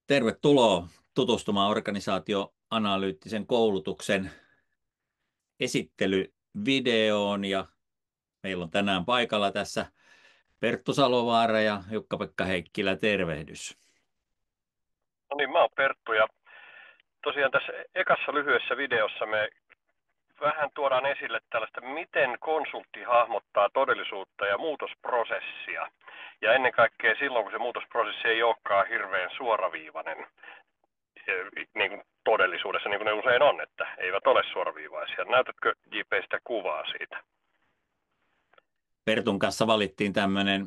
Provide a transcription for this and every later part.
Tervetuloa tutustumaan organisaatioanalyyttisen koulutuksen esittelyvideoon. Ja meillä on tänään paikalla tässä Perttu Salovaara ja Jukka-Pekka Heikkilä. Tervehdys. No niin, mä oon Perttu ja tosiaan tässä ekassa lyhyessä videossa me vähän tuodaan esille tällaista, miten konsultti hahmottaa todellisuutta ja muutosprosessia. Ja ennen kaikkea silloin, kun se muutosprosessi ei olekaan hirveän suoraviivainen, niin kuin todellisuudessa, niin kuin ne usein on, että eivät ole suoraviivaisia. Näytätkö JP sitä kuvaa siitä? Pertun kanssa valittiin tämmöinen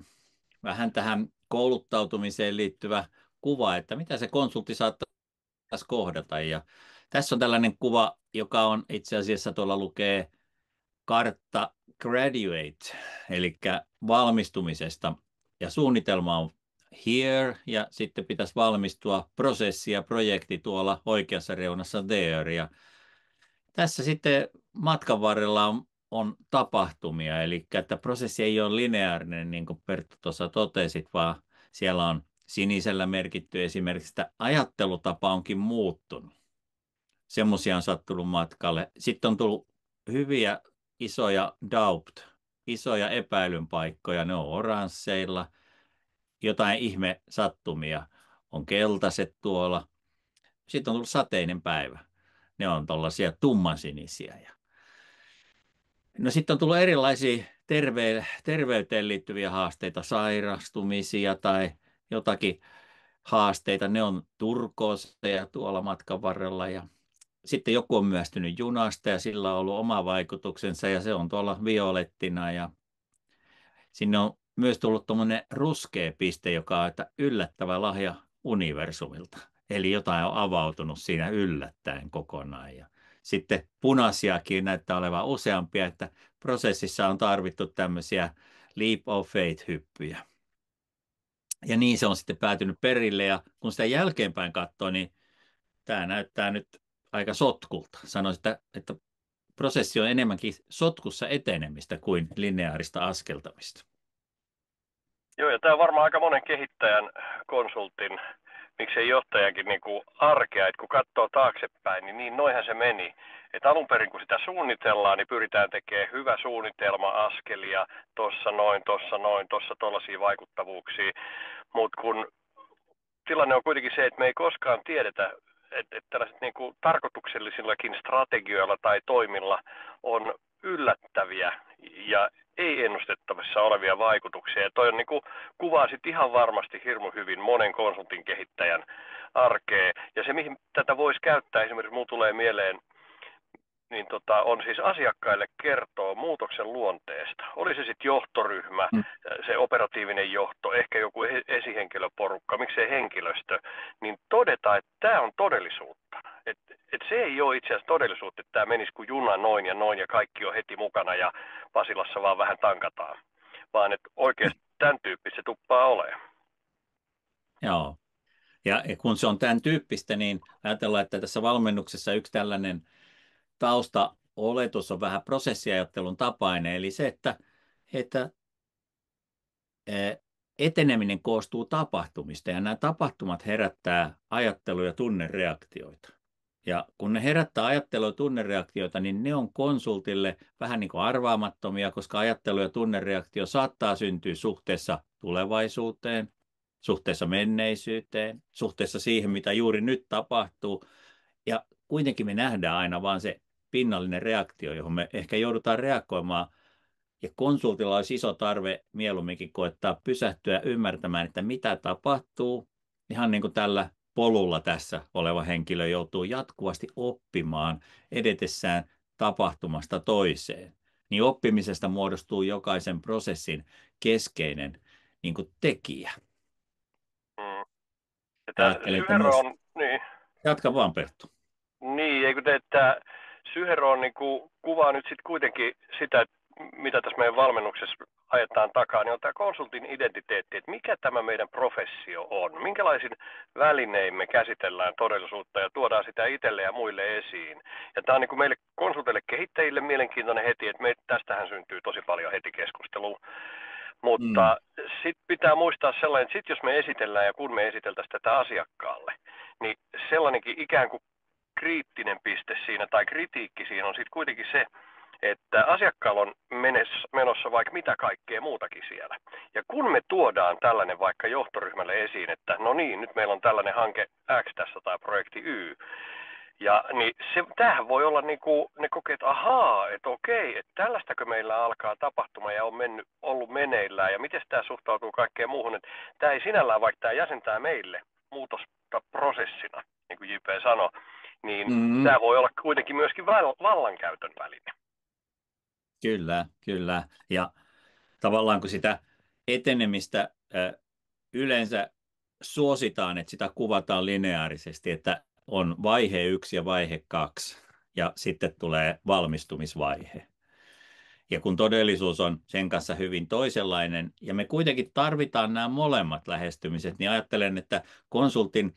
vähän tähän kouluttautumiseen liittyvä kuva, että mitä se konsultti saattaisi kohdata. Ja tässä on tällainen kuva, joka on itse asiassa tuolla lukee kartta graduate, eli valmistumisesta. Ja suunnitelma on here, ja sitten pitäisi valmistua prosessi ja projekti tuolla oikeassa reunassa there. Ja tässä sitten matkan varrella on tapahtumia, eli että prosessi ei ole lineaarinen, niin kuin Perttu tuossa totesit, vaan siellä on sinisellä merkitty esimerkiksi, että ajattelutapa onkin muuttunut. Semmoisia on sattunut matkalle. Sitten on tullut hyviä isoja doubt, isoja epäilyn paikkoja, ne on oransseilla. Jotain ihme sattumia on keltaiset tuolla. Sitten on tullut sateinen päivä. Ne on tuollaisia tummansinisiä. No sitten on tullut erilaisia terveyteen liittyviä haasteita, sairastumisia tai jotakin haasteita. Ne on turkooseja tuolla matkan varrella ja sitten joku on myöstynyt junasta ja sillä on ollut oma vaikutuksensa ja se on tuolla violettina ja sinne on myös tullut tuommoinen ruskea piste, joka on että yllättävä lahja universumilta. Eli jotain on avautunut siinä yllättäen kokonaan. Ja sitten punaisiakin näyttää olevan useampia, että prosessissa on tarvittu tämmöisiä leap of faith-hyppyjä. Ja niin se on sitten päätynyt perille ja kun sitä jälkeenpäin katsoo, niin tämä näyttää nyt aika sotkulta. Sanoisin, että prosessi on enemmänkin sotkussa etenemistä kuin lineaarista askeltamista. Joo, ja tämä on varmaan aika monen kehittäjän, konsultin, miksei johtajankin niin kuin arkea, että kun katsoo taaksepäin, niin noinhan se meni. Että alun perin kun sitä suunnitellaan, niin pyritään tekemään hyvä suunnitelma, askelia, tossa noin, tossa tollaisia vaikuttavuuksia. Mutta kun tilanne on kuitenkin se, että me ei koskaan tiedetä, että tällaiset niin kuin tarkoituksellisillakin strategioilla tai toimilla on yllättäviä ja ei ennustettavissa olevia vaikutuksia. Ja toi on niin kuin, kuvaa sit ihan varmasti hirmu hyvin monen konsultin kehittäjän arkea. Ja se, mihin tätä voisi käyttää, esimerkiksi minulle tulee mieleen, niin on siis asiakkaille kertoo muutoksen luonteesta. Oli se sitten johtoryhmä, se operatiivinen johto, ehkä joku esihenkilöporukka, miksei henkilöstö, niin todeta, että tämä on todellisuutta. Et se ei ole itse asiassa todellisuutta, että tämä menisi kuin juna noin ja kaikki on heti mukana ja Pasilassa vaan vähän tankataan. Vaan että oikeasti tämän tyyppistä se tuppaa olemaan. Joo. Ja kun se on tämän tyyppistä, niin ajatellaan, että tässä valmennuksessa yksi tällainen taustaoletus on vähän prosessiajattelun tapainen, eli se, että eteneminen koostuu tapahtumista, ja nämä tapahtumat herättää ajattelu- ja tunnereaktioita. Ja kun ne herättää ajattelu- ja tunnereaktioita, niin ne on konsultille vähän niin kuin arvaamattomia, koska ajattelu- ja tunnereaktio saattaa syntyä suhteessa tulevaisuuteen, suhteessa menneisyyteen, suhteessa siihen, mitä juuri nyt tapahtuu. Ja kuitenkin me nähdään aina vain se pinnallinen reaktio, johon me ehkä joudutaan reagoimaan. Ja konsultilla olisi iso tarve mieluumminkin koettaa pysähtyä ymmärtämään, että mitä tapahtuu. Ihan niin kuin tällä polulla tässä oleva henkilö joutuu jatkuvasti oppimaan edetessään tapahtumasta toiseen. Niin oppimisesta muodostuu jokaisen prosessin keskeinen niin kuin tekijä. Ja tämä Ajattelen, että Syhero myös... on, niin. Jatka vaan, Perttu. Niin, eikö te, että Syhero on, niin kuin, kuvaa nyt sitten kuitenkin sitä, että mitä tässä meidän valmennuksessa ajetaan takaa, niin on tämä konsultin identiteetti, että mikä tämä meidän professio on, minkälaisin välinein me käsitellään todellisuutta ja tuodaan sitä itselle ja muille esiin. Ja tämä on niin kuin meille konsulteille kehittäjille mielenkiintoinen heti, että tästähän syntyy tosi paljon heti keskustelua. Mutta sitten pitää muistaa sellainen, että sit jos me esitellään ja kun me esiteltäisiin tätä asiakkaalle, niin sellainenkin ikään kuin kriittinen piste siinä tai kritiikki siinä on sitten kuitenkin se, että asiakkaalla on menossa vaikka mitä kaikkea muutakin siellä. Ja kun me tuodaan tällainen vaikka johtoryhmälle esiin, että no niin, nyt meillä on tällainen hanke X tässä tai projekti Y, ja niin tämähän voi olla niin kuin, ne kokee, että ahaa, että okei, että tällaistakö meillä alkaa tapahtumaan ja on ollut meneillään ja miten tämä suhtautuu kaikkeen muuhun. Että tämä ei sinällään, vaikka tämä jäsentää meille muutosta prosessina, niin kuin JP sanoi, niin Mm, tämä voi olla kuitenkin myöskin vallankäytön väline. kyllä, kyllä. Ja tavallaan kun sitä etenemistä yleensä suositaan, että sitä kuvataan lineaarisesti, että on vaihe 1 ja vaihe 2 ja sitten tulee valmistumisvaihe. Ja kun todellisuus on sen kanssa hyvin toisenlainen, ja me kuitenkin tarvitaan nämä molemmat lähestymiset, niin ajattelen, että konsultin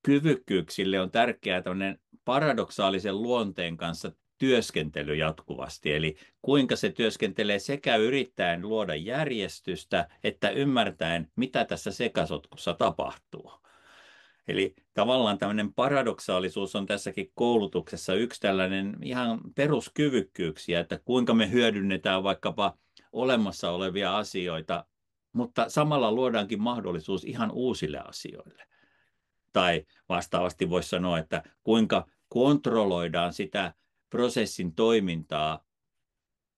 kyvykkyyksille on tärkeää tämmöinen paradoksaalisen luonteen kanssa työskentely jatkuvasti. Eli kuinka se työskentelee sekä yrittäen luoda järjestystä, että ymmärtäen, mitä tässä sekasotkussa tapahtuu. Eli tavallaan tämmöinen paradoksaalisuus on tässäkin koulutuksessa yksi tällainen ihan peruskyvykkyyksiä, että kuinka me hyödynnetään vaikkapa olemassa olevia asioita, mutta samalla luodaankin mahdollisuus ihan uusille asioille. Tai vastaavasti voisi sanoa, että kuinka kontrolloidaan sitä prosessin toimintaa,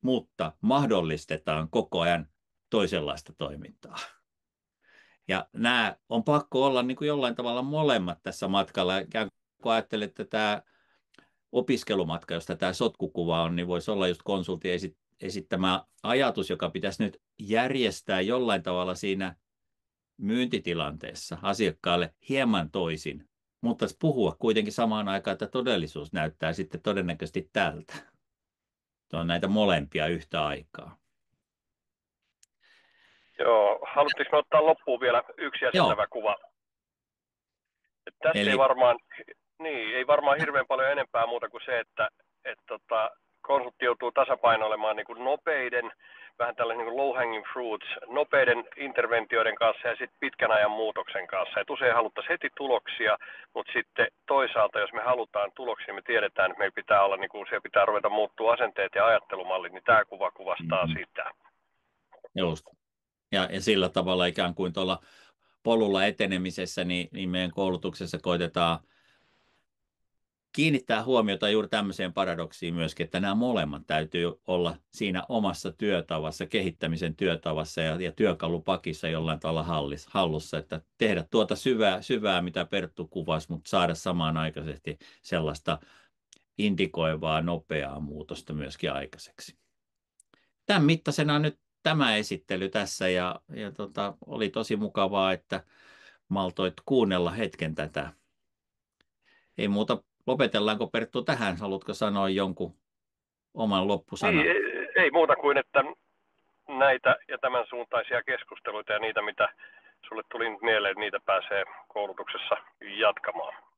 mutta mahdollistetaan koko ajan toisenlaista toimintaa. Ja nämä on pakko olla niin kuin jollain tavalla molemmat tässä matkalla. Kun ajattelet, että tämä opiskelumatka, josta tämä sotkukuva on, niin voisi olla just konsultin esittämä ajatus, joka pitäisi nyt järjestää jollain tavalla siinä myyntitilanteessa asiakkaalle hieman toisin, mutta puhua kuitenkin samaan aikaan, että todellisuus näyttää sitten todennäköisesti tältä. On näitä molempia yhtä aikaa. Joo, haluttiinko me ottaa loppuun vielä yksi Joo, jäsentävä kuva? Tässä eli ei varmaan hirveän paljon enempää muuta kuin se, että konsultti joutuu tasapainoilemaan niin kuin nopeiden, vähän tällaisen niin low hanging fruits, nopeiden interventioiden kanssa ja sitten pitkän ajan muutoksen kanssa. Et usein haluttaisiin heti tuloksia, mutta sitten toisaalta, jos me halutaan tuloksia, me tiedetään, että meillä pitää olla, niin kuin siellä pitää ruveta muuttua asenteet ja ajattelumallit, niin tämä kuva kuvastaa sitä. just. Ja sillä tavalla ikään kuin tuolla polulla etenemisessä, niin meidän koulutuksessa koitetaan kiinnittää huomiota juuri tämmöiseen paradoksiin myöskin, että nämä molemmat täytyy olla siinä omassa työtavassa, kehittämisen työtavassa ja työkalupakissa jollain tavalla hallussa, että tehdä tuota syvää, mitä Perttu kuvasi, mutta saada samanaikaisesti sellaista indikoivaa, nopeaa muutosta myöskin aikaiseksi. Tämän mittaisena nyt tämä esittely tässä ja oli tosi mukavaa, että maltoit kuunnella hetken tätä. Ei muuta, lopetellaanko Perttu tähän? Haluatko sanoa jonkun oman loppusanan? Niin, ei muuta kuin, että näitä ja tämän suuntaisia keskusteluita ja niitä, mitä sulle tuli mieleen, niitä pääsee koulutuksessa jatkamaan.